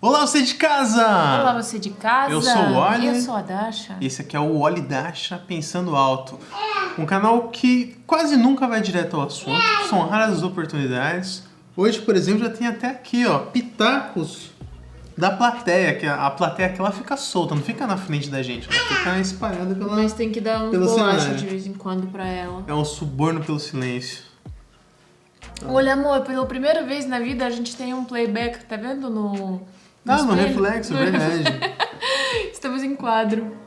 Olá, você de casa! Olá, você de casa! Eu sou o Oli. E eu sou a Dasha. Esse aqui é o Oli Dasha Pensando Alto. Um canal que quase nunca vai direto ao assunto, são raras as oportunidades. Hoje, por exemplo, já tem até aqui, ó, pitacos da plateia, que a plateia aqui ela fica solta, não fica na frente da gente, ela fica espalhada pela... Mas tem que dar um bolacha de vez em quando pra ela. É um suborno pelo silêncio. Olha, amor, pela primeira vez na vida a gente tem um playback, tá vendo no reflexo, é verdade. Estamos em quadro.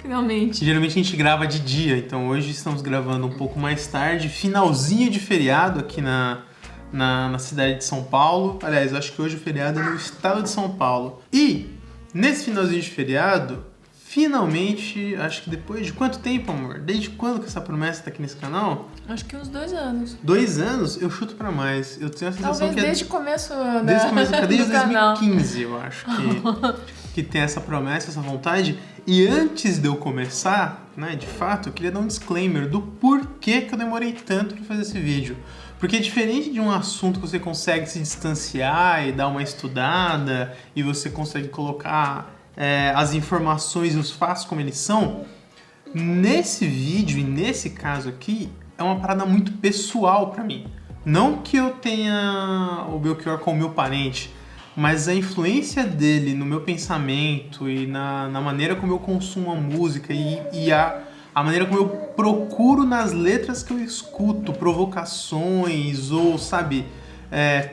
Finalmente. Geralmente a gente grava de dia, então hoje estamos gravando um pouco mais tarde, finalzinho de feriado aqui na cidade de São Paulo. Aliás, eu acho que hoje o feriado é no estado de São Paulo. E nesse finalzinho de feriado, finalmente, acho que depois de quanto tempo, amor? Desde quando que essa promessa tá aqui nesse canal? Acho que uns 2 anos. 2 anos? Eu chuto pra mais. Eu tenho a sensação Talvez que desde o começo, desde o começo, desde canal. 2015, eu acho que tem essa promessa, essa vontade. E antes de eu começar, né, de fato, eu queria dar um disclaimer do porquê que eu demorei tanto pra fazer esse vídeo. Porque diferente de um assunto que você consegue se distanciar e dar uma estudada e você consegue colocar as informações e os fatos como eles são, nesse vídeo e nesse caso aqui é uma parada muito pessoal pra mim. Não que eu tenha o Belchior como meu parente, mas a influência dele no meu pensamento e na maneira como eu consumo a música e a maneira como eu procuro nas letras que eu escuto, provocações ou, sabe,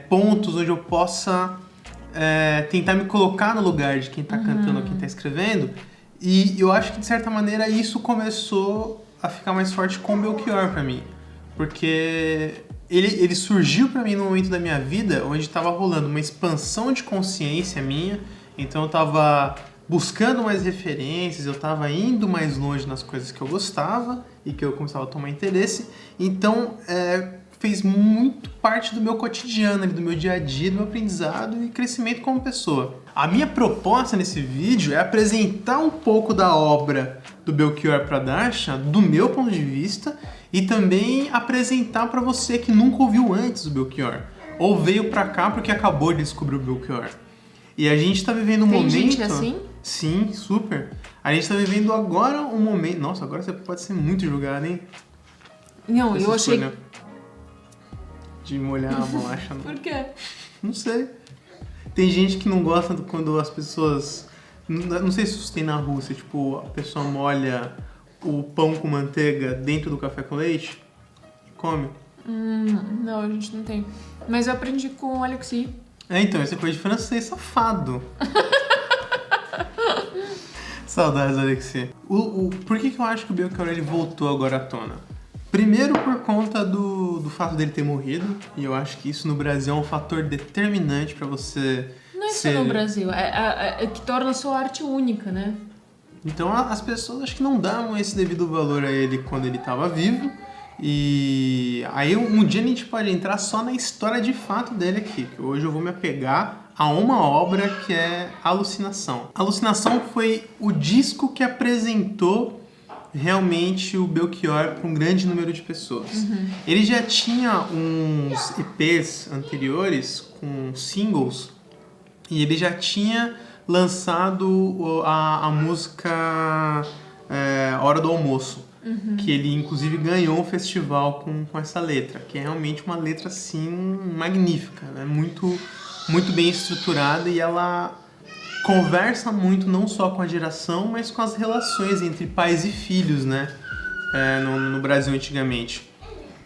pontos onde eu possa tentar me colocar no lugar de quem tá cantando ou quem tá escrevendo. E eu acho que, de certa maneira, isso começou a ficar mais forte com o Belchior pra mim. Porque ele surgiu pra mim num momento da minha vida onde tava rolando uma expansão de consciência minha. Então eu tava buscando mais referências, eu tava indo mais longe nas coisas que eu gostava e que eu começava a tomar interesse. Então fez muito parte do meu cotidiano, do meu dia a dia, do meu aprendizado e crescimento como pessoa. A minha proposta nesse vídeo é apresentar um pouco da obra do Belchior pra Dasha, do meu ponto de vista, e também apresentar pra você que nunca ouviu antes o Belchior, ou veio pra cá porque acabou de descobrir o Belchior. E a gente tá vivendo um momento... Tem gente assim? Sim, super. A gente tá vivendo agora um momento... Nossa, agora você pode ser muito julgado, hein? Não, Essa eu achei... escolha de molhar a bolacha. Por quê? Não sei. Tem gente que não gosta quando as pessoas... Não sei se isso tem na Rússia, tipo, a pessoa molha o pão com manteiga dentro do café com leite e come. Não, a gente não tem. Mas eu aprendi com o Alexi. Então, essa é coisa de francês safado. Saudades, Alexi. Por que eu acho que o Belchior ele voltou agora à tona? Primeiro por conta do fato dele ter morrido, e eu acho que isso no Brasil é um fator determinante pra você... Não é só no Brasil, é que torna a sua arte única, né? Então as pessoas acho que não davam esse devido valor a ele quando ele estava vivo, e aí um dia a gente pode entrar só na história de fato dele aqui, que hoje eu vou me apegar a uma obra que é Alucinação. Alucinação foi o disco que apresentou realmente o Belchior para um grande número de pessoas. Ele já tinha uns EPs anteriores com singles e ele já tinha lançado a música Hora do Almoço, que ele inclusive ganhou um festival com essa letra, que é realmente uma letra assim magnífica, né? Muito, muito bem estruturada, e ela conversa muito não só com a geração, mas com as relações entre pais e filhos, né? No Brasil antigamente.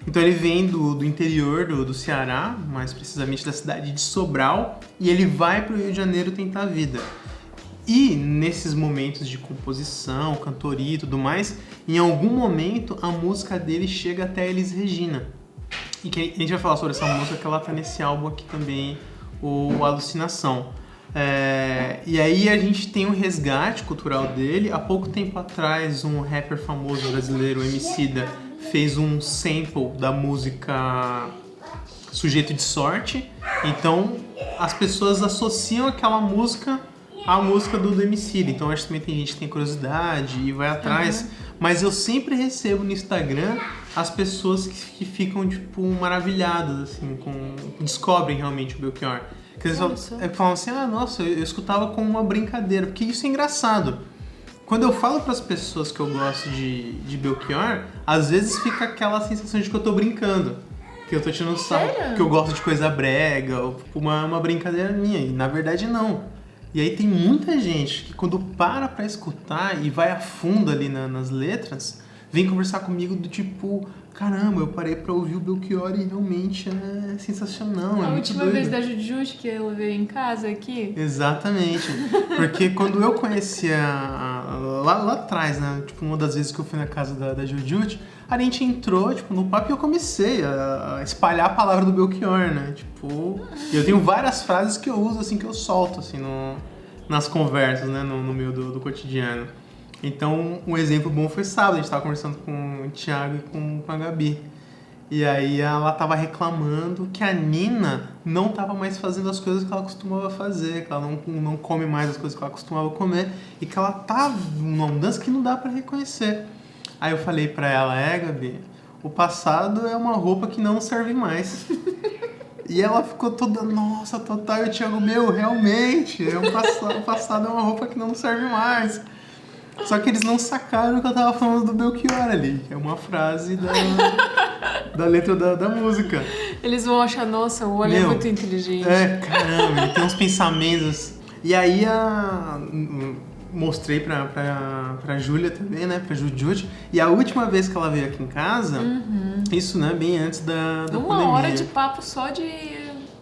Então ele vem do interior do Ceará, mais precisamente da cidade de Sobral, e ele vai para o Rio de Janeiro tentar a vida. E nesses momentos de composição, cantoria e tudo mais, em algum momento a música dele chega até Elis Regina. E que a gente vai falar sobre essa música, que ela tá nesse álbum aqui também, o Alucinação. E aí a gente tem um resgate cultural dele. Há pouco tempo atrás, um rapper famoso brasileiro, o Emicida, fez um sample da música Sujeito de Sorte. Então as pessoas associam aquela música à música do Emicida. Então acho que também tem gente que tem curiosidade e vai atrás. Mas eu sempre recebo no Instagram as pessoas que ficam tipo maravilhadas, assim, descobrem realmente o Belchior. Que eles falam assim, nossa, eu escutava como uma brincadeira, porque isso é engraçado. Quando eu falo pras pessoas que eu gosto de Belchior, às vezes fica aquela sensação de que eu tô brincando. Que eu tô tirando sarro, que eu gosto de coisa brega, ou uma brincadeira minha. E na verdade não. E aí tem muita gente que quando para pra escutar e vai a fundo ali nas letras, vem conversar comigo do tipo, caramba, eu parei pra ouvir o Belchior e realmente é sensacional, é A muito última doido. vez da Jujute que ela veio em casa aqui. Exatamente. Porque quando eu conhecia lá atrás, né? Tipo, uma das vezes que eu fui na casa da Jujute, a gente entrou, tipo, no papo e eu comecei a espalhar a palavra do Belchior, né? Tipo, eu tenho várias frases que eu uso, assim, que eu solto, assim, nas conversas, né? No meio do cotidiano. Então, um exemplo bom foi sábado, a gente tava conversando com o Thiago e com a Gabi. E aí ela tava reclamando que a Nina não tava mais fazendo as coisas que ela costumava fazer, que ela não come mais as coisas que ela costumava comer e que ela tá numa mudança que não dá pra reconhecer. Aí eu falei pra ela, Gabi, o passado é uma roupa que não serve mais. E ela ficou toda, nossa, total, e o Thiago, realmente, o passado é uma roupa que não serve mais. Só que eles não sacaram que eu tava falando do Belchior ali, que é uma frase da letra da música. Eles vão achar, nossa, o olho é muito inteligente. Caramba, ele tem uns pensamentos. E aí mostrei pra Júlia também, né, pra Jujute. E a última vez que ela veio aqui em casa, isso, né, bem antes da pandemia. Uma hora de papo só de...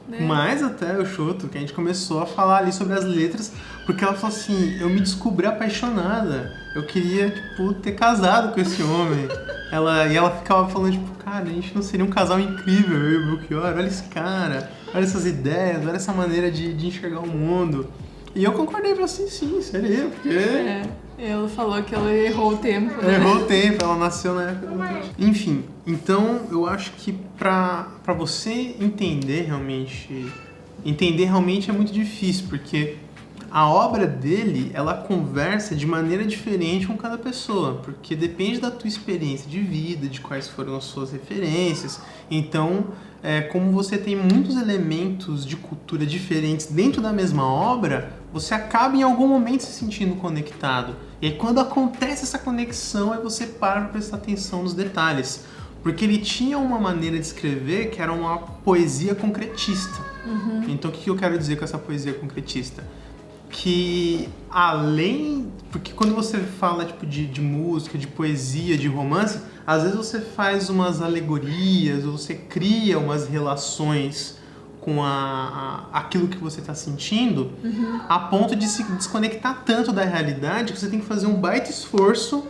né? Mais até eu chuto, que a gente começou a falar ali sobre as letras, porque ela falou assim, eu me descobri apaixonada, eu queria, tipo, ter casado com esse homem. E ela ficava falando, tipo, cara, a gente não seria um casal incrível, eu e o Belchior, olha esse cara, olha essas ideias, olha essa maneira de enxergar o mundo. E eu concordei, falei assim, sim, seria, porque... Ela falou que ela errou o tempo, né? Errou o tempo, ela nasceu na época do... Enfim, então eu acho que pra você entender realmente é muito difícil, porque a obra dele, ela conversa de maneira diferente com cada pessoa, porque depende da tua experiência de vida, de quais foram as suas referências. Então, como você tem muitos elementos de cultura diferentes dentro da mesma obra, você acaba em algum momento se sentindo conectado. E aí quando acontece essa conexão, aí você para pra prestar atenção nos detalhes. Porque ele tinha uma maneira de escrever que era uma poesia concretista. Então o que eu quero dizer com essa poesia concretista? Que além... Porque quando você fala tipo, de música, de poesia, de romance, às vezes você faz umas alegorias, ou você cria umas relações com aquilo que você está sentindo, a ponto de se desconectar tanto da realidade que você tem que fazer um baita esforço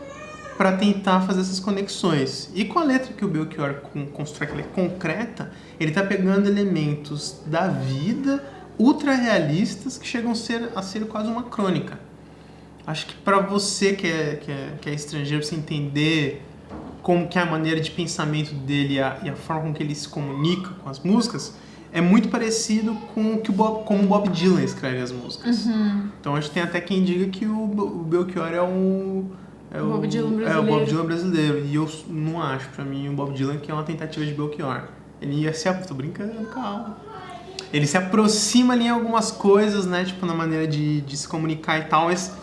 para tentar fazer essas conexões. E com a letra que o Belchior constrói, que ela é concreta, ele está pegando elementos da vida ultra realistas que chegam a ser quase uma crônica. Acho que para você que é estrangeiro, você entender como que é a maneira de pensamento dele e a forma com que ele se comunica com as músicas, é muito parecido com como o Bob Dylan escreve as músicas. Então acho que tem até quem diga que o Belchior é o Bob Dylan brasileiro. É o Bob Dylan brasileiro. E eu não acho, pra mim, o Bob Dylan que é uma tentativa de Belchior. Ele ia se... Tô brincando, calma. Ele se aproxima ali em algumas coisas, né? Tipo, na maneira de se comunicar e tal, mas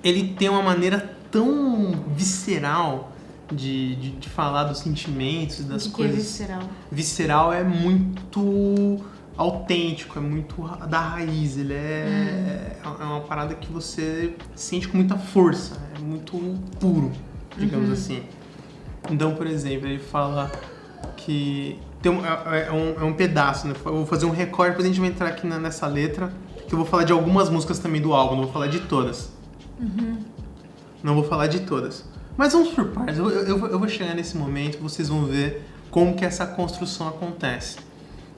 ele tem uma maneira tão visceral de falar dos sentimentos, das coisas. Que é visceral? Visceral é muito autêntico, é muito da raiz. Ele é uma parada que você sente com muita força, é muito puro, digamos assim. Então, por exemplo, ele fala que é um pedaço, né? Eu vou fazer um recorte, depois a gente vai entrar aqui nessa letra, que eu vou falar de algumas músicas também do álbum, não vou falar de todas. Não vou falar de todas. Mas vamos por partes, eu vou chegar nesse momento, vocês vão ver como que essa construção acontece.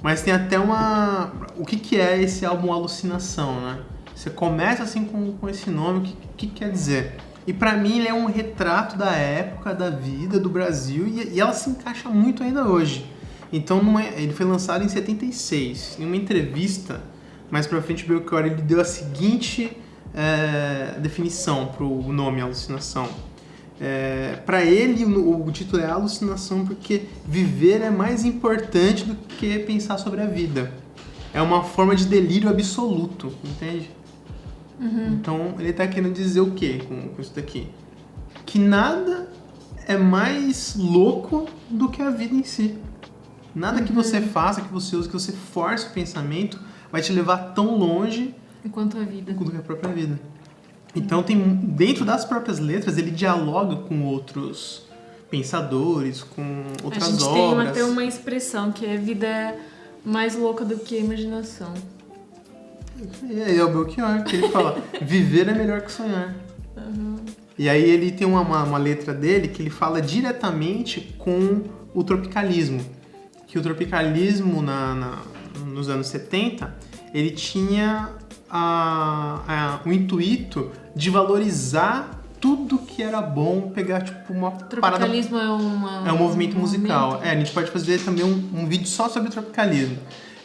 Mas tem até o que é esse álbum Alucinação, né? Você começa assim com esse nome, o que quer dizer? E pra mim ele é um retrato da época, da vida do Brasil, e ela se encaixa muito ainda hoje. Então ele foi lançado em 76. Em uma entrevista, mais pra frente o Belchior ele deu a seguinte definição pro nome Alucinação. Para ele o título é Alucinação porque viver é mais importante do que pensar sobre a vida. é uma forma de delírio absoluto, entende? Então ele tá querendo dizer o quê com isso daqui? Que nada é mais louco do que a vida em si. Nada que você faça, que você use, que você force o pensamento, vai te levar tão longe Enquanto a vida. do que a própria vida. Então, dentro das próprias letras, ele dialoga com outros pensadores, com outras A gente obras. tem uma expressão que é vida é mais louca do que a imaginação. E aí é o Belchior, que ele fala, viver é melhor que sonhar. E aí ele tem uma letra dele que ele fala diretamente com o tropicalismo. Que o tropicalismo nos anos 70, ele tinha o intuito de valorizar tudo que era bom, pegar tipo uma Tropicalismo parada... É um movimento musical. A gente pode fazer também um vídeo só sobre o tropicalismo.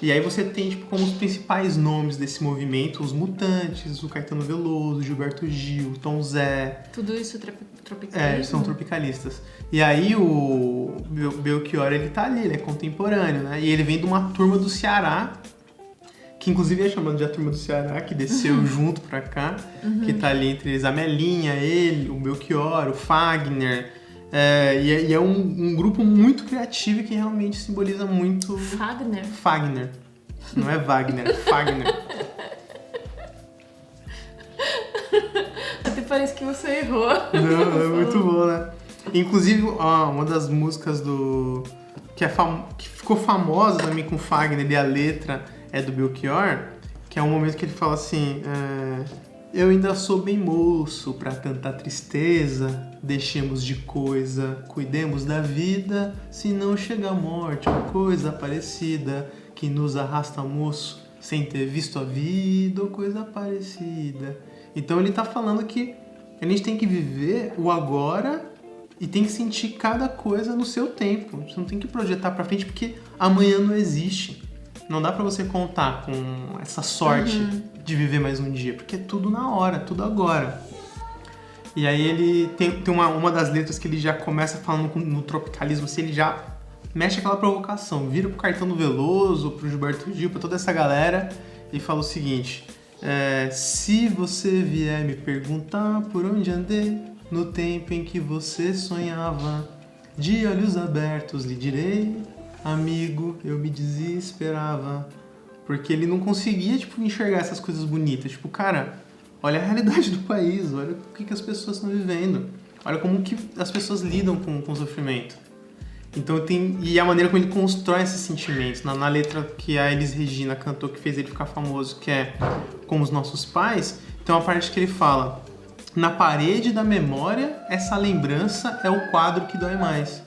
E aí você tem tipo, como os principais nomes desse movimento, os Mutantes, o Caetano Veloso, o Gilberto Gil, o Tom Zé. Tudo isso tropicalismo? Eles são tropicalistas. E aí o Belchior, ele tá ali, ele é contemporâneo, né? E ele vem de uma turma do Ceará, que inclusive é chamado de a turma do Ceará, que desceu junto pra cá, que tá ali entre eles a Melinha, ele, o Belchior, o Fagner. E é um grupo muito criativo e que realmente simboliza muito... Fagner. Não é Wagner, é Fagner. Até parece que você errou. Não, é muito bom, né? Inclusive, uma das músicas que ficou famosa também com o Fagner e a letra é do Belchior, que é um momento que ele fala assim... Eu ainda sou bem moço pra tanta tristeza, deixemos de coisa, cuidemos da vida, se não chega a morte ou coisa parecida, que nos arrasta moço, sem ter visto a vida ou coisa parecida. Então ele tá falando que a gente tem que viver o agora e tem que sentir cada coisa no seu tempo. Você não tem que projetar pra frente porque amanhã não existe. Não dá pra você contar com essa sorte de viver mais um dia, porque é tudo na hora, tudo agora. E aí ele tem uma das letras que ele já começa falando no tropicalismo, assim, ele já mexe aquela provocação, vira pro Caetano Veloso, pro Gilberto Gil, pra toda essa galera e fala o seguinte: se você vier me perguntar por onde andei no tempo em que você sonhava, de olhos abertos lhe direi, amigo, eu me desesperava. Porque ele não conseguia, tipo, enxergar essas coisas bonitas. Tipo, cara, olha a realidade do país, olha o que as pessoas estão vivendo. Olha como que as pessoas lidam com o sofrimento. Então e a maneira como ele constrói esses sentimentos. Na letra que a Elis Regina cantou, que fez ele ficar famoso, que é Como os Nossos Pais, tem uma parte que ele fala: na parede da memória, essa lembrança é o quadro que dói mais.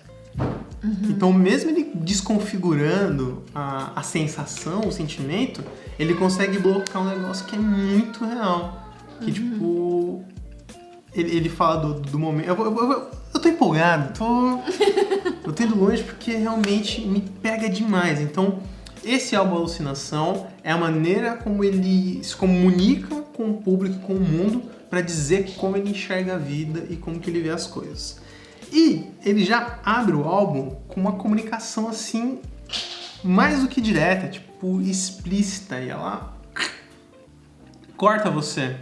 Então, mesmo ele desconfigurando a sensação, o sentimento, ele consegue bloquear um negócio que é muito real. Que, tipo, ele fala do momento... Eu tô empolgado, eu tô indo longe porque realmente me pega demais. Então, esse álbum Alucinação é a maneira como ele se comunica com o público, com o mundo, para dizer como ele enxerga a vida e como que ele vê as coisas. E ele já abre o álbum com uma comunicação assim, mais do que direta, tipo, explícita. E ela corta você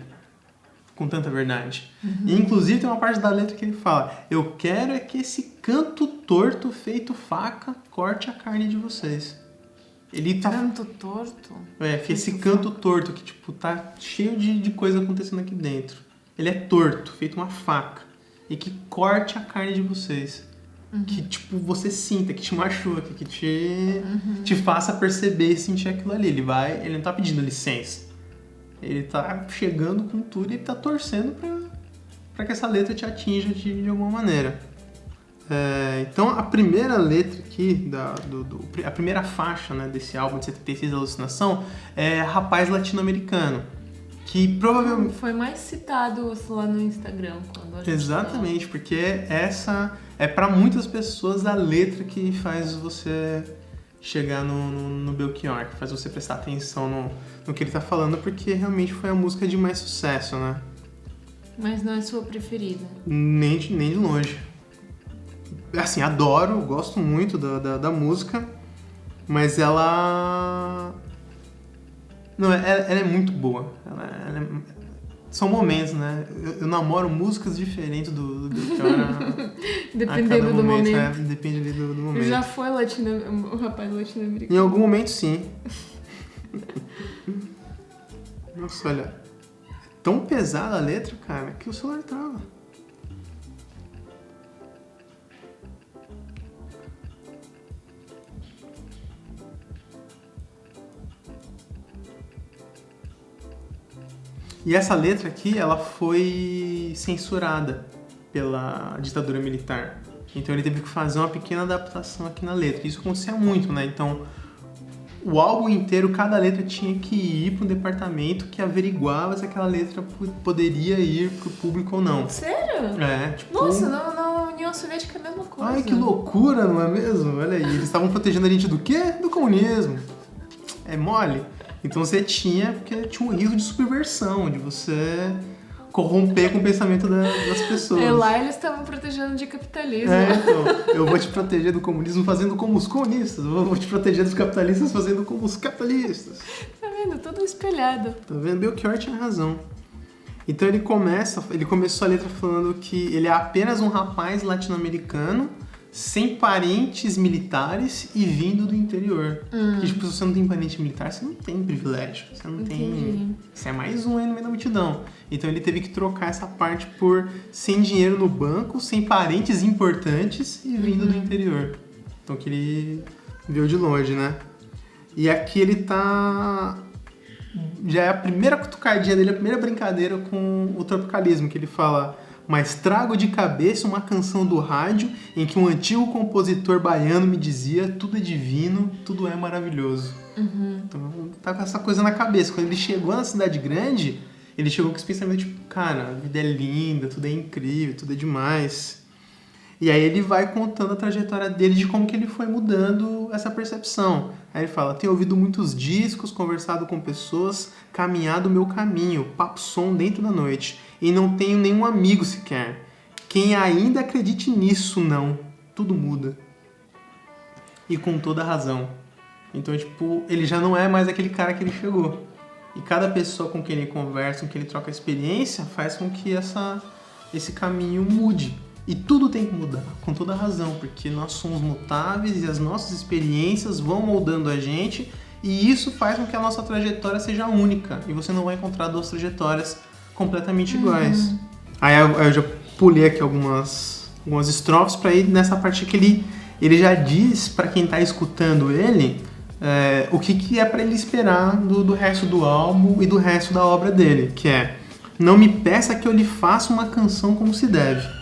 com tanta verdade. E inclusive tem uma parte da letra que ele fala: eu quero é que esse canto torto feito faca corte a carne de vocês. Ele tá... Canto torto? Que esse canto torto que tipo, tá cheio de coisa acontecendo aqui dentro. Ele é torto, feito uma faca. E que corte a carne de vocês. Que, tipo, você sinta, que te machuque, que te faça perceber e sentir aquilo ali. Ele não tá pedindo licença. Ele tá chegando com tudo e ele tá torcendo pra que essa letra te atinja de alguma maneira. Então, a primeira letra aqui, a primeira faixa, né, desse álbum de 76, Alucinação, é Rapaz Latino-Americano. Que provavelmente... Foi mais citado lá no Instagram. Quando a gente Exatamente, porque essa é para muitas pessoas a letra que faz você chegar no Belchior, que faz você prestar atenção no que ele tá falando, porque realmente foi a música de mais sucesso, né? Mas não é sua preferida? Nem de longe. Assim, adoro, gosto muito da música, mas ela Não, ela é muito boa. São momentos, né? Eu namoro músicas diferentes do Belchior Dependendo do momento. Depende ali do momento. Já foi o rapaz latino-americano. Em algum momento, sim. Nossa, olha. É tão pesada a letra, cara, que o celular trava. E essa letra aqui, ela foi censurada pela ditadura militar. Então ele teve que fazer uma pequena adaptação aqui na letra. Isso acontecia muito, né? Então, o álbum inteiro, cada letra tinha que ir para um departamento que averiguava se aquela letra poderia ir para o público ou não. Sério? É, tipo... Nossa, na União Soviética é a mesma coisa. Ai, que loucura, não é mesmo? Olha aí, eles estavam protegendo a gente do quê? Do comunismo. É mole? Então você porque tinha um risco de subversão, de você corromper com o pensamento das pessoas. E lá eles estavam protegendo de capitalismo. Então, eu vou te proteger do comunismo fazendo como os comunistas, eu vou te proteger dos capitalistas fazendo como os capitalistas. Tá vendo? Tudo espelhado. Tá vendo? Belchior tinha razão. Então ele começou a letra falando que ele é apenas um rapaz latino-americano, sem parentes militares e vindo do interior. Porque, tipo, se você não tem parente militar, você não tem privilégio. Você não tem... Você é mais um aí no meio da multidão. Então ele teve que trocar essa parte por sem dinheiro no banco, sem parentes importantes e vindo do interior. Então que ele veio de longe, né? E aqui ele tá... Já é a primeira cutucadinha dele, a primeira brincadeira com o tropicalismo, que ele fala... Mas trago de cabeça uma canção do rádio em que um antigo compositor baiano me dizia: tudo é divino, tudo é maravilhoso. Então tá com essa coisa na cabeça. Quando ele chegou na cidade grande, ele chegou com esse pensamento tipo, cara, a vida é linda, tudo é incrível, tudo é demais. E aí ele vai contando a trajetória dele de como que ele foi mudando essa percepção. Aí ele fala, tenho ouvido muitos discos, conversado com pessoas, caminhado o meu caminho, papo som dentro da noite. E não tenho nenhum amigo sequer. Quem ainda acredite nisso, não. Tudo muda. E com toda razão. Então, tipo, ele já não é mais aquele cara que ele chegou. E cada pessoa com quem ele conversa, com quem ele troca experiência, faz com que esse caminho mude. E tudo tem que mudar, com toda razão, porque nós somos mutáveis e as nossas experiências vão moldando a gente e isso faz com que a nossa trajetória seja única e você não vai encontrar duas trajetórias completamente iguais. Aí eu já pulei aqui algumas estrofes para ir nessa parte que ele já diz para quem está escutando ele o que é para ele esperar do resto do álbum e do resto da obra dele, que é: não me peça que eu lhe faça uma canção como se deve.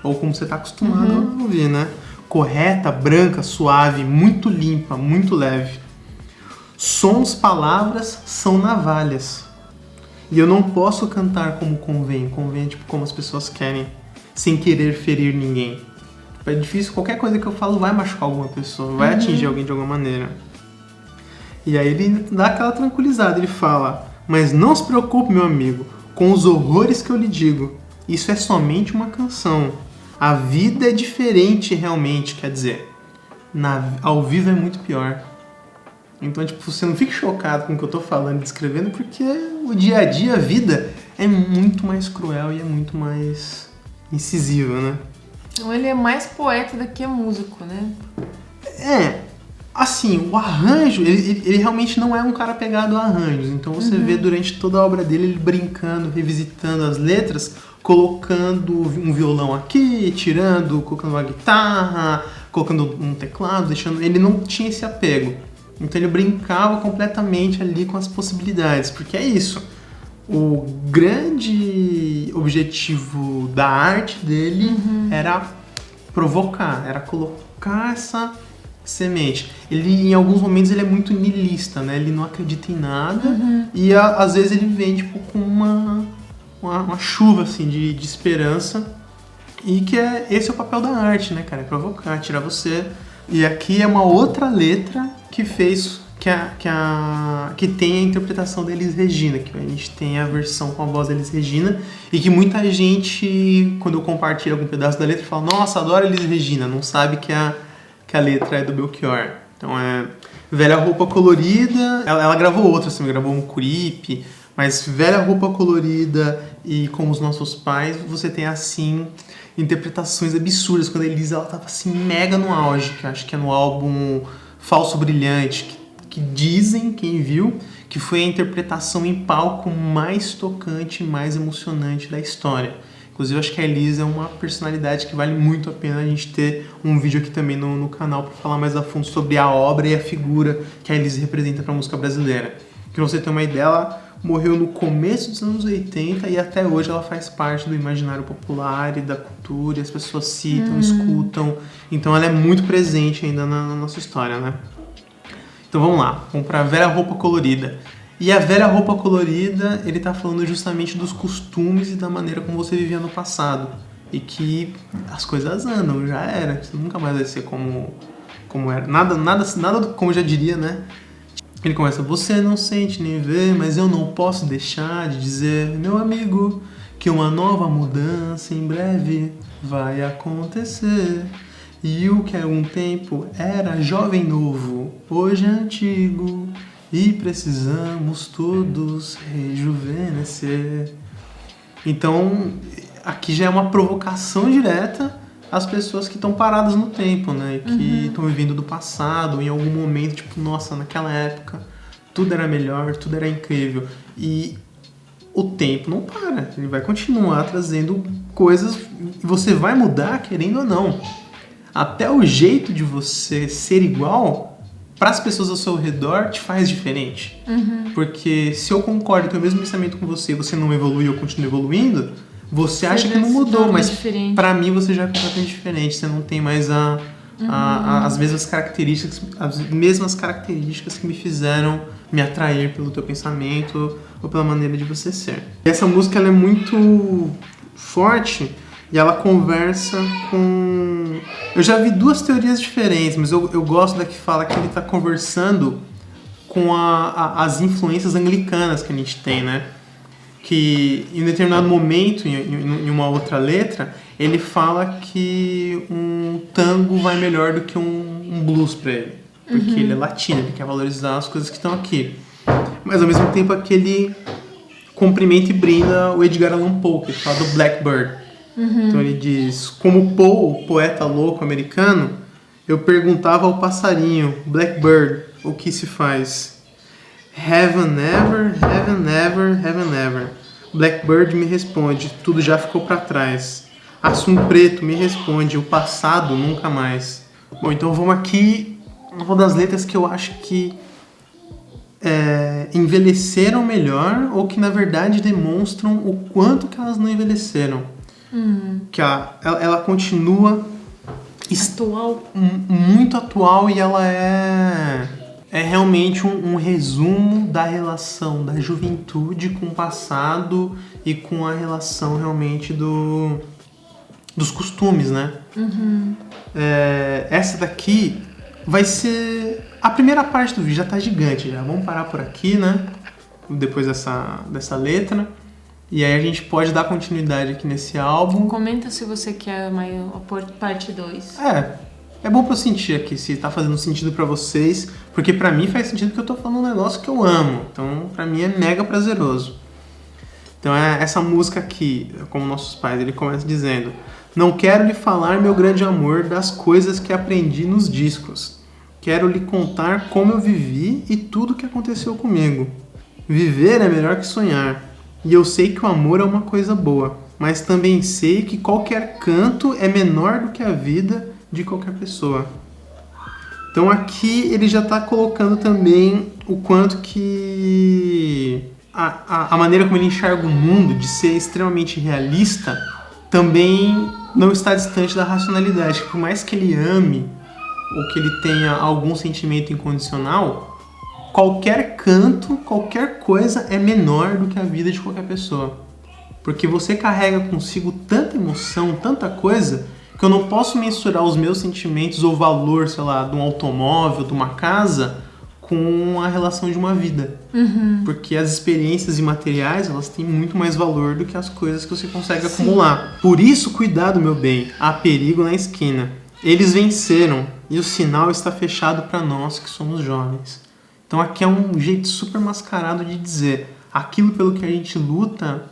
Ou como você está acostumado a ouvir, né? Correta, branca, suave, muito limpa, muito leve. Sons, palavras são navalhas. E eu não posso cantar como convém. Convém, tipo, como as pessoas querem, sem querer ferir ninguém. É difícil, qualquer coisa que eu falo vai machucar alguma pessoa, vai atingir alguém de alguma maneira. E aí ele dá aquela tranquilizada, ele fala: mas não se preocupe, meu amigo, com os horrores que eu lhe digo. Isso é somente uma canção. A vida é diferente realmente, quer dizer, ao vivo é muito pior. Então, tipo, você não fique chocado com o que eu tô falando e descrevendo, porque o dia a dia, a vida, é muito mais cruel e é muito mais incisiva, né? Então ele é mais poeta do que músico, né? Assim, o arranjo, ele realmente não é um cara pegado a arranjos. Então você vê durante toda a obra dele ele brincando, revisitando as letras, colocando um violão aqui, colocando uma guitarra, colocando um teclado, ele não tinha esse apego. Então ele brincava completamente ali com as possibilidades, porque é isso. O grande objetivo da arte dele era provocar, era colocar essa semente. Ele, em alguns momentos, ele é muito niilista, né? Ele não acredita em nada e às vezes ele vem tipo com uma chuva assim de esperança, e que esse é o papel da arte, né, cara? É provocar, tirar você. E aqui é uma outra letra que fez que tem a interpretação da Elis Regina, que a gente tem a versão com a voz da Elis Regina, e que muita gente, quando eu compartilho algum pedaço da letra, fala: nossa, adoro Elis Regina, não sabe que a letra é do Belchior. Então Velha Roupa Colorida, ela gravou outras também, gravou um Creep, mas Velha Roupa Colorida e Como os Nossos Pais, você tem, assim, interpretações absurdas. Quando a Elisa, ela tava, assim, mega no auge, que eu acho que é no álbum Falso Brilhante, que dizem, quem viu, que foi a interpretação em palco mais tocante, mais emocionante da história. Inclusive, eu acho que a Elisa é uma personalidade que vale muito a pena a gente ter um vídeo aqui também no canal para falar mais a fundo sobre a obra e a figura que a Elisa representa para a música brasileira. Que você ter uma ideia, ela morreu no começo dos anos 80 e até hoje ela faz parte do imaginário popular e da cultura, e as pessoas citam, escutam. Então ela é muito presente ainda na nossa história, né? Então vamos lá, vamos para a Velha Roupa Colorida. E a Velha Roupa Colorida, ele tá falando justamente dos costumes e da maneira como você vivia no passado. E que as coisas andam, já era. Você nunca mais vai ser como era. Nada como já diria, né? Ele começa, você não sente nem vê, mas eu não posso deixar de dizer, meu amigo, que uma nova mudança em breve vai acontecer. E o que há um tempo era jovem novo, hoje é antigo. E precisamos todos rejuvenescer. Então, aqui já é uma provocação direta às pessoas que estão paradas no tempo, né? E que estão vivendo do passado, em algum momento, tipo, nossa, naquela época tudo era melhor, tudo era incrível. E o tempo não para, ele vai continuar trazendo coisas e você vai mudar, querendo ou não. Até o jeito de você ser igual para as pessoas ao seu redor te faz diferente. Porque se eu concordo com o mesmo pensamento com você e você não evolui, eu continuo evoluindo, você acha que não mudou, mas para mim você já é completamente diferente. Você não tem mais as mesmas características que me fizeram me atrair pelo teu pensamento ou pela maneira de você ser. Essa música ela é muito forte e ela conversa com... Eu já vi duas teorias diferentes, mas eu gosto da que fala que ele está conversando com as influências anglicanas que a gente tem, né? Que em determinado momento, em uma outra letra, ele fala que um tango vai melhor do que um blues para ele. Porque ele é latino, ele quer valorizar as coisas que estão aqui. Mas ao mesmo tempo aquele cumprimenta e brinda o Edgar Allan Poe, que fala do Blackbird. Então ele diz, como Poe, o poeta louco americano, eu perguntava ao passarinho, Blackbird, o que se faz? Heaven never, heaven never, heaven never. Blackbird me responde, tudo já ficou para trás. Assum Preto me responde, o passado nunca mais. Bom, então vamos aqui, uma das letras que eu acho que envelheceram melhor ou que na verdade demonstram o quanto que elas não envelheceram. Que ela continua atual. Muito atual e ela é realmente um resumo da relação da juventude com o passado e com a relação realmente dos costumes, né? Essa daqui vai ser a primeira parte do vídeo, já tá gigante já. Vamos parar por aqui, né? Depois dessa letra. E aí a gente pode dar continuidade aqui nesse álbum. Comenta se você quer a parte 2. É bom pra eu sentir aqui se tá fazendo sentido pra vocês, porque pra mim faz sentido que eu tô falando um negócio que eu amo. Então pra mim é mega prazeroso. Então essa música aqui, como Nossos Pais, ele começa dizendo: não quero lhe falar, meu grande amor, das coisas que aprendi nos discos. Quero lhe contar como eu vivi e tudo o que aconteceu comigo. Viver é melhor que sonhar. E eu sei que o amor é uma coisa boa, mas também sei que qualquer canto é menor do que a vida de qualquer pessoa. Então aqui ele já está colocando também o quanto que a maneira como ele enxerga o mundo, de ser extremamente realista, também não está distante da racionalidade. Por mais que ele ame ou que ele tenha algum sentimento incondicional, qualquer canto, qualquer coisa é menor do que a vida de qualquer pessoa. Porque você carrega consigo tanta emoção, tanta coisa, que eu não posso mensurar os meus sentimentos ou o valor, sei lá, de um automóvel, de uma casa, com a relação de uma vida. Porque as experiências imateriais, elas têm muito mais valor do que as coisas que você consegue acumular. Por isso, cuidado, meu bem, há perigo na esquina. Eles venceram e o sinal está fechado para nós que somos jovens. Então aqui é um jeito super mascarado de dizer aquilo pelo que a gente luta,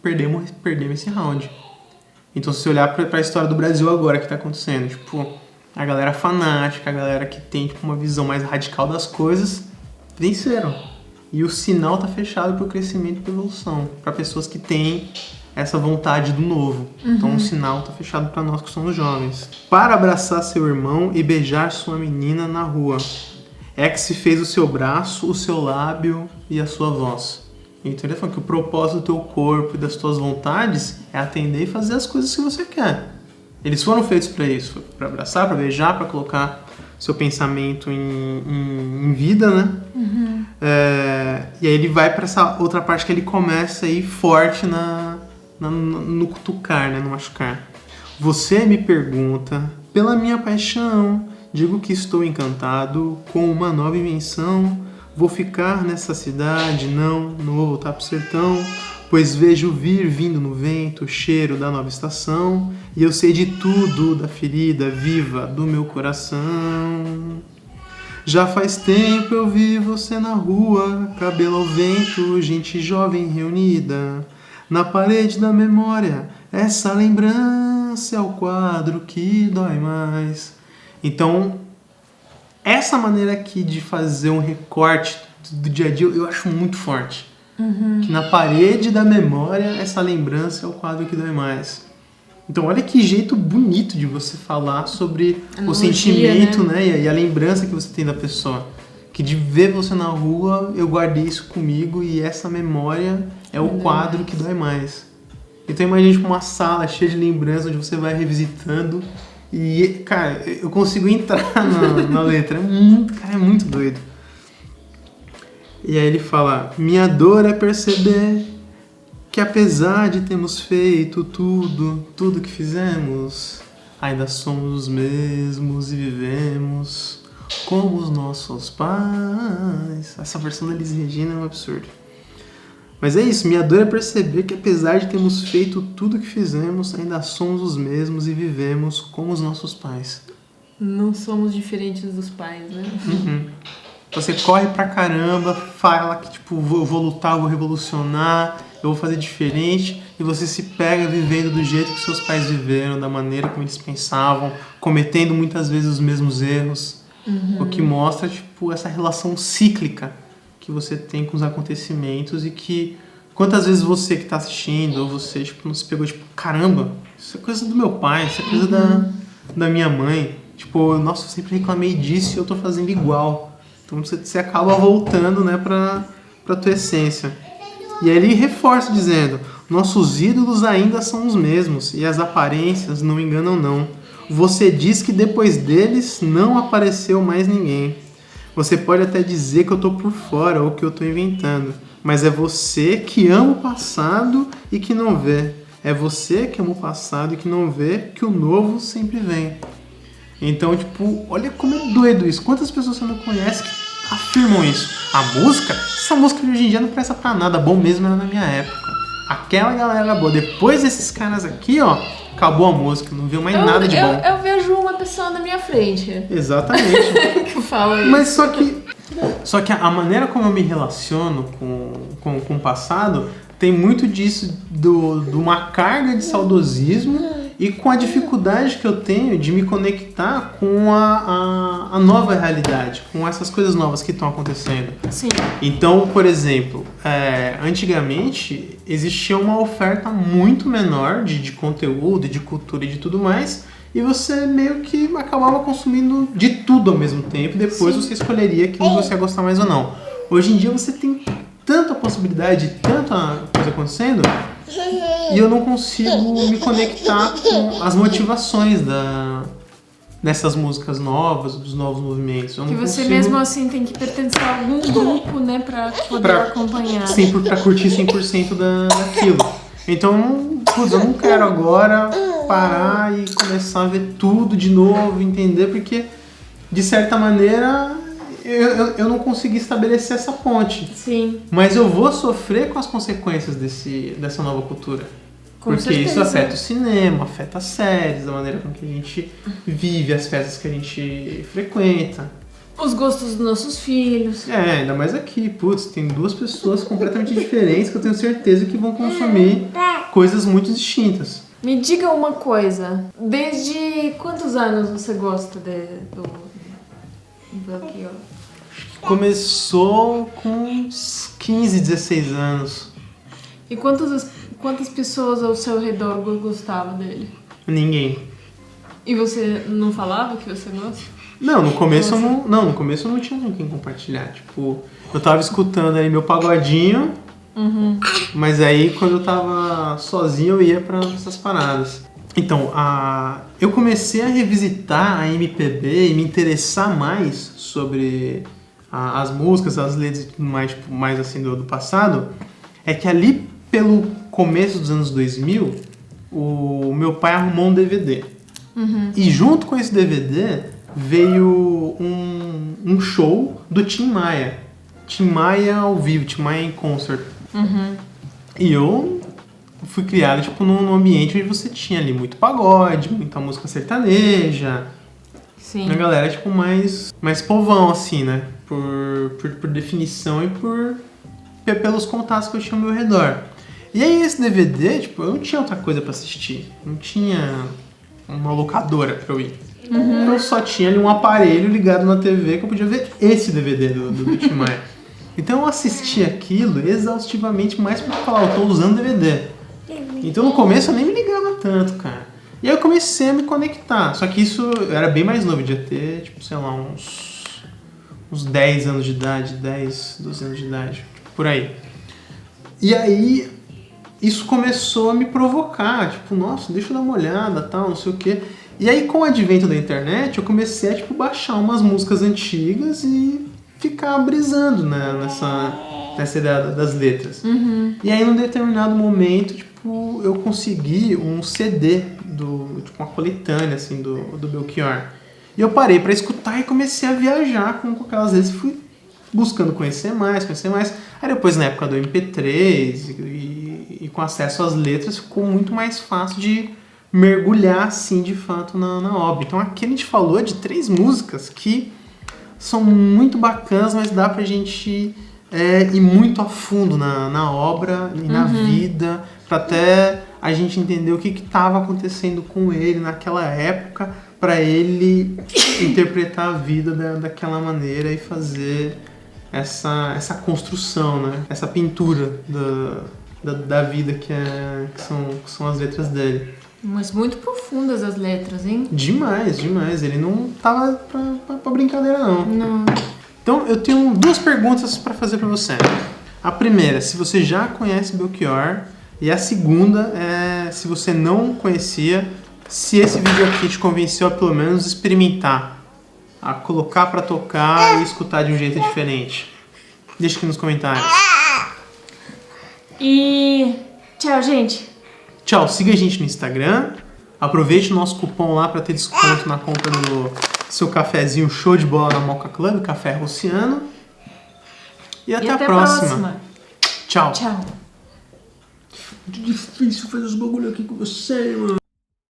perdemos esse round. Então se você olhar para a história do Brasil agora que está acontecendo, tipo, a galera fanática, a galera que tem tipo, uma visão mais radical das coisas, venceram. E o sinal está fechado para o crescimento e para a evolução, para pessoas que têm essa vontade do novo. Então o sinal está fechado para nós que somos jovens. Para abraçar seu irmão e beijar sua menina na rua, é que se fez o seu braço, o seu lábio e a sua voz. Então ele fala que o propósito do teu corpo e das tuas vontades é atender e fazer as coisas que você quer. Eles foram feitos para isso, para abraçar, para beijar, para colocar seu pensamento em vida, né? E aí ele vai para essa outra parte que ele começa aí forte no cutucar, né? No machucar. Você me pergunta, pela minha paixão, digo que estou encantado com uma nova invenção. Vou ficar nessa cidade, não vou voltar pro sertão, pois vejo vir vindo no vento o cheiro da nova estação, e eu sei de tudo da ferida viva do meu coração. Já faz tempo eu vi você na rua, cabelo ao vento, gente jovem reunida. Na parede da memória, essa lembrança é o quadro que dói mais. Então, essa maneira aqui de fazer um recorte do dia a dia, eu acho muito forte. Que na parede da memória, essa lembrança é o quadro que dói mais. Então, olha que jeito bonito de você falar sobre o sentimento, né? E a lembrança que você tem da pessoa. Que de ver você na rua, eu guardei isso comigo e essa memória é o quadro que dói mais. Então, imagine tipo, uma sala cheia de lembranças onde você vai revisitando. E, cara, eu consigo entrar na letra. É muito doido. E aí ele fala, minha dor é perceber que apesar de termos feito tudo que fizemos, ainda somos os mesmos e vivemos como os nossos pais. Essa versão da Elis Regina é um absurdo. Mas é isso, minha dor é perceber que apesar de termos feito tudo que fizemos, ainda somos os mesmos e vivemos como os nossos pais. Não somos diferentes dos pais, né? Você corre pra caramba, fala que tipo, eu vou lutar, eu vou revolucionar, eu vou fazer diferente, e você se pega vivendo do jeito que seus pais viveram, da maneira como eles pensavam, cometendo muitas vezes os mesmos erros. O que mostra tipo, essa relação cíclica que você tem com os acontecimentos e que quantas vezes você que tá assistindo ou você tipo, não se pegou tipo, caramba, isso é coisa do meu pai, isso é coisa da minha mãe. Tipo, nossa, eu sempre reclamei disso e eu tô fazendo igual. Então você acaba voltando, né, pra tua essência. E aí ele reforça dizendo, nossos ídolos ainda são os mesmos e as aparências não enganam não. Você diz que depois deles não apareceu mais ninguém. Você pode até dizer que eu tô por fora ou que eu tô inventando, mas é você que ama o passado e que não vê. É você que ama o passado e que não vê que o novo sempre vem. Então, tipo, olha como é doido isso. Quantas pessoas você não conhece que afirmam isso? Essa música de hoje em dia não presta pra nada. Bom mesmo era na minha época. Aquela galera era boa. Depois desses caras aqui, ó, acabou a música. Não viu mais nada de bom. Eu vejo uma pessoa na minha frente. Exatamente. Que fala isso. Mas só que a maneira como eu me relaciono com o passado tem muito disso, de uma carga de saudosismo e com a dificuldade que eu tenho de me conectar com a nova realidade, com essas coisas novas que estão acontecendo. Sim. Então, por exemplo, antigamente existia uma oferta muito menor de conteúdo, de cultura e de tudo mais, e você meio que acabava consumindo de tudo ao mesmo tempo, e depois você escolheria aquilo que você ia gostar mais ou não. Hoje em dia você tem tanta possibilidade, tanta coisa acontecendo, e eu não consigo me conectar com as motivações dessas músicas novas, dos novos movimentos. Eu não que você consigo... mesmo assim tem que pertencer a algum grupo, né, pra poder acompanhar. Sim, pra curtir 100% daquilo. Então, eu não quero agora parar e começar a ver tudo de novo, entender, porque, de certa maneira, eu não consegui estabelecer essa ponte. Sim. Mas eu vou sofrer com as consequências dessa nova cultura. Com Porque certeza. isso afeta o cinema, afeta as séries, a maneira com que a gente vive, as festas que a gente frequenta. Os gostos dos nossos filhos. Ainda mais aqui, putz, tem duas pessoas completamente diferentes que eu tenho certeza que vão consumir coisas muito distintas. Me diga uma coisa, desde quantos anos você gosta do Belchior? Começou com uns 15, 16 anos. E quantas pessoas ao seu redor gostavam dele? Ninguém. E você não falava que você gosta? Não, no começo no começo eu não tinha com quem compartilhar. Tipo, eu tava escutando aí meu pagodinho, mas aí quando eu tava sozinho eu ia pra essas paradas. Então, eu comecei a revisitar a MPB e me interessar mais sobre as músicas, as letras e tudo mais, tipo, mais assim do passado, é que ali pelo começo dos anos 2000, o meu pai arrumou um DVD. E junto com esse DVD veio um show do Tim Maia. Tim Maia ao vivo, Tim Maia em concert. E eu fui criado tipo, num ambiente onde você tinha ali muito pagode, muita música sertaneja. Sim. A galera tipo mais povão, assim, né? Por definição e pelos contatos que eu tinha ao meu redor. E aí esse DVD, tipo, eu não tinha outra coisa pra assistir. Não tinha uma locadora pra eu ir. Eu só tinha ali um aparelho ligado na TV que eu podia ver esse DVD do Tim Maia. Então eu assisti aquilo exaustivamente mais pra falar, eu tô usando DVD. Então no começo eu nem me ligava tanto, cara. E aí eu comecei a me conectar. Só que isso eu era bem mais novo, devia ter, tipo, sei lá, uns 10 anos de idade, 10, 12 anos de idade, por aí. E aí isso começou a me provocar, tipo, nossa, deixa eu dar uma olhada, tal, não sei o quê. E aí com o advento da internet eu comecei a, tipo, baixar umas músicas antigas e ficar brisando, né, nessa ideia das letras. E aí num determinado momento, tipo, eu consegui um CD, tipo, uma coletânea, assim, do Belchior. E eu parei pra escutar e comecei a viajar com aquelas letras, fui buscando conhecer mais. Aí depois, na época do MP3 e com acesso às letras, ficou muito mais fácil de mergulhar, assim, de fato, na obra. Então aqui a gente falou de 3 músicas que são muito bacanas, mas dá pra gente ir muito a fundo na obra e na vida, pra até a gente entender o que estava acontecendo com ele naquela época, pra ele interpretar a vida daquela maneira e fazer essa construção, né? Essa pintura da vida que são as letras dele. Mas muito profundas as letras, hein? Demais. Ele não tava pra brincadeira, não. Não. Então, eu tenho 2 perguntas pra fazer pra você. A primeira, se você já conhece Belchior. E a segunda é se você não conhecia, se esse vídeo aqui te convenceu a pelo menos experimentar, a colocar pra tocar e escutar de um jeito diferente. Deixa aqui nos comentários. E tchau, gente. Tchau, siga a gente no Instagram. Aproveite o nosso cupom lá pra ter desconto na compra do seu cafezinho show de bola na Mocha Club, Café Rossiano. E até a próxima. Tchau. Tchau. Muito difícil fazer os bagulho aqui com você, mano.